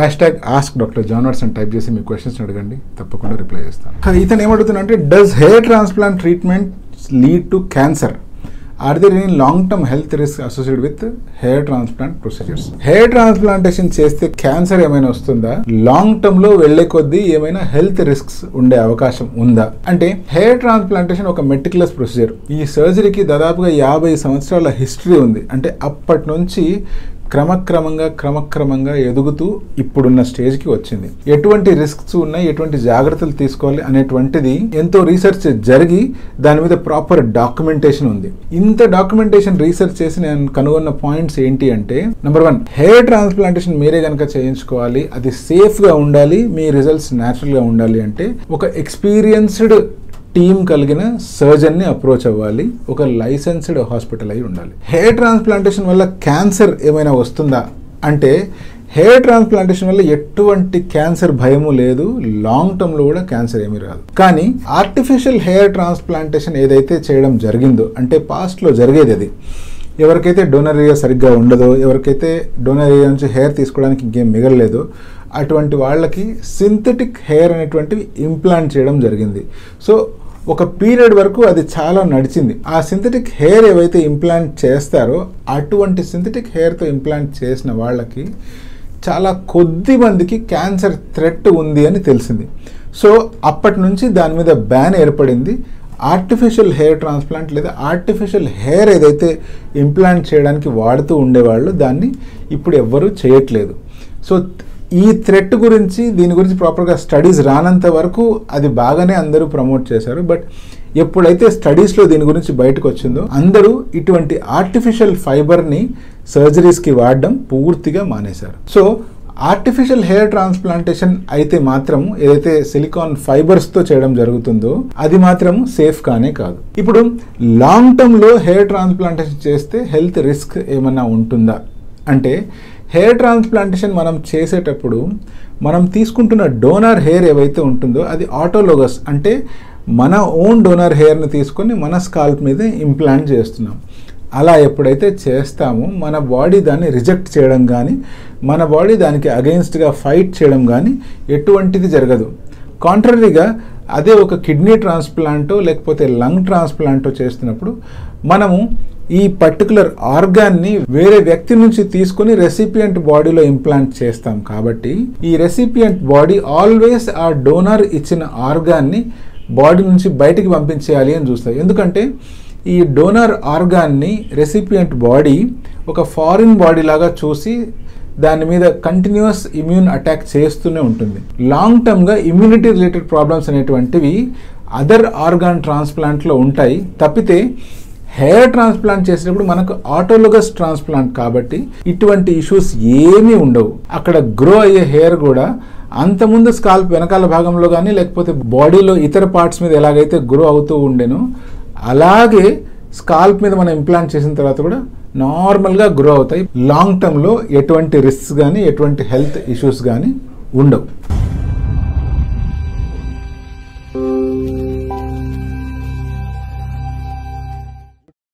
#AskDrJohnWatson type చేసి మీ questions అడగండి, తప్పకుండా రిప్లై చేస్తాను. ఇతను ఏమడుగుతున్నా అంటే, does hair transplant treatment lead to cancer? Are there any long-term health risks associated with hair transplant procedures? Hair transplantation చేస్తే cancer ఏమైనా వస్తుందా? లాంగ్ టర్మ్ లో వెళ్లే కొద్దీ ఏమైనా హెల్త్ రిస్క్స్ ఉండే అవకాశం ఉందా? అంటే హెయిర్ ట్రాన్స్ప్లాంటేషన్ ఒక మెటిక్యులస్ ప్రొసీజర్. ఈ సర్జరీకి దాదాపుగా 50 సంవత్సరాల హిస్టరీ ఉంది. అంటే అప్పటి నుంచి క్రమక్రమంగా ఎదుగుతూ ఇప్పుడున్న స్టేజ్కి వచ్చింది. ఎటువంటి రిస్క్స్ ఉన్నాయి, ఎటువంటి జాగ్రత్తలు తీసుకోవాలి అనేటువంటిది ఎంతో రీసెర్చ్ జరిగి దాని మీద ప్రాపర్ డాక్యుమెంటేషన్ ఉంది. ఇంత డాక్యుమెంటేషన్ రీసెర్చ్ చేసి నేను కనుగొన్న పాయింట్స్ ఏంటి అంటే, నెంబర్ 1, హెయిర్ ట్రాన్స్ప్లాంటేషన్ మీరే కనుక చేయించుకోవాలి, అది సేఫ్గా ఉండాలి, మీ రిజల్ట్స్ న్యాచురల్గా ఉండాలి అంటే ఒక ఎక్స్పీరియన్స్డ్ టీమ్ కలిగిన సర్జన్ని అప్రోచ్ అవ్వాలి, ఒక లైసెన్స్డ్ హాస్పిటల్ అయి ఉండాలి. హెయిర్ ట్రాన్స్ప్లాంటేషన్ వల్ల క్యాన్సర్ ఏమైనా వస్తుందా అంటే, హెయిర్ ట్రాన్స్ప్లాంటేషన్ వల్ల ఎటువంటి క్యాన్సర్ భయము లేదు, లాంగ్ టర్మ్లో కూడా క్యాన్సర్ ఏమీ రాదు. కానీ ఆర్టిఫిషియల్ హెయిర్ ట్రాన్స్ప్లాంటేషన్ ఏదైతే చేయడం జరిగిందో, అంటే పాస్ట్లో జరిగేది అది, ఎవరికైతే డోనర్ ఏరియా సరిగ్గా ఉండదో, ఎవరికైతే డోనర్ ఏరియా నుంచి హెయిర్ తీసుకోవడానికి ఇంకేం మిగలలేదో అటువంటి వాళ్ళకి సింథటిక్ హెయిర్ అనేటువంటివి ఇంప్లాంట్ చేయడం జరిగింది. సో ఒక పీరియడ్ వరకు అది చాలా నడిచింది. ఆ సింథటిక్ హెయిర్ ఏవైతే ఇంప్లాంట్ చేస్తారో అటువంటి సింథటిక్ హెయిర్తో ఇంప్లాంట్ చేసిన వాళ్ళకి చాలా కొద్ది మందికి క్యాన్సర్ థ్రెట్ ఉంది అని తెలిసింది. సో అప్పటి నుంచి దాని మీద బ్యాన్ ఏర్పడింది. ఆర్టిఫిషియల్ హెయిర్ ట్రాన్స్ప్లాంట్ లేదా ఆర్టిఫిషియల్ హెయిర్ ఏదైతే ఇంప్లాంట్ చేయడానికి వాడుతూ ఉండేవాళ్ళు దాన్ని ఇప్పుడు ఎవ్వరూ చేయట్లేదు. సో ఈ థ్రెట్ గురించి, దీని గురించి ప్రాపర్గా స్టడీస్ రానంత వరకు అది బాగానే అందరూ ప్రమోట్ చేశారు. బట్ ఎప్పుడైతే స్టడీస్లో దీని గురించి బయటకు వచ్చిందో అందరూ ఇటువంటి ఆర్టిఫిషియల్ ఫైబర్ని సర్జరీస్కి వాడడం పూర్తిగా మానేశారు. సో ఆర్టిఫిషియల్ హెయిర్ ట్రాన్స్ప్లాంటేషన్ అయితే మాత్రం ఏదైతే సిలికాన్ ఫైబర్స్తో చేయడం జరుగుతుందో అది మాత్రం సేఫ్ కానే కాదు. ఇప్పుడు లాంగ్ టర్మ్లో హెయిర్ ట్రాన్స్ప్లాంటేషన్ చేస్తే హెల్త్ రిస్క్ ఏమన్నా ఉంటుందా అంటే, హెయిర్ ట్రాన్స్ప్లాంటేషన్ మనం చేసేటప్పుడు మనం తీసుకుంటున్న డోనర్ హెయిర్ ఏవైతే ఉంటుందో అది ఆటోలోగస్, అంటే మన ఓన్ డోనర్ హెయిర్ని తీసుకొని మన స్కాల్ప్ మీద ఇంప్లాంట్ చేస్తున్నాం. అలా ఎప్పుడైతే చేస్తామో మన బాడీ దాన్ని రిజెక్ట్ చేయడం కానీ, మన బాడీ దానికి అగెయిన్స్ట్గా ఫైట్ చేయడం కానీ ఎటువంటిది జరగదు. కాంట్రరీగా అదే ఒక కిడ్నీ ట్రాన్స్ప్లాంటో లేకపోతే లంగ్ ట్రాన్స్ప్లాంటో చేస్తున్నప్పుడు మనము ఈ పర్టికులర్ ఆర్గాన్ని వేరే వ్యక్తి నుంచి తీసుకొని రెసిపియంట్ బాడీలో ఇంప్లాంట్ చేస్తాం. కాబట్టి ఈ రెసిపియంట్ బాడీ ఆల్వేస్ ఆ డోనర్ ఇచ్చిన ఆర్గాన్ని బాడీ నుంచి బయటికి పంపించేయాలి అని చూస్తాయి. ఎందుకంటే ఈ డోనర్ ఆర్గాన్ని రెసిపియంట్ బాడీ ఒక ఫారిన్ బాడీ లాగా చూసి దాని మీద కంటిన్యూస్ ఇమ్యూన్ అటాక్ చేస్తూనే ఉంటుంది. లాంగ్ టర్మ్గా ఇమ్యూనిటీ రిలేటెడ్ ప్రాబ్లమ్స్ అనేటువంటివి అదర్ ఆర్గాన్ ట్రాన్స్ప్లాంట్లో ఉంటాయి. తప్పితే హెయిర్ ట్రాన్స్ప్లాంట్ చేసేటప్పుడు మనకు ఆటోలోగస్ ట్రాన్స్ప్లాంట్ కాబట్టి ఇటువంటి ఇష్యూస్ ఏమీ ఉండవు. అక్కడ గ్రో అయ్యే హెయిర్ కూడా అంతకుముందు స్కాల్ప్ వెనకాల భాగంలో కానీ లేకపోతే బాడీలో ఇతర పార్ట్స్ మీద ఎలాగైతే గ్రో అవుతూ ఉండేనో అలాగే స్కాల్ప్ మీద మనం ఇంప్లాంట్ చేసిన తర్వాత కూడా నార్మల్గా గ్రో అవుతాయి. లాంగ్ టర్మ్లో ఎటువంటి రిస్క్స్ కానీ ఎటువంటి హెల్త్ ఇష్యూస్ కానీ ఉండవు.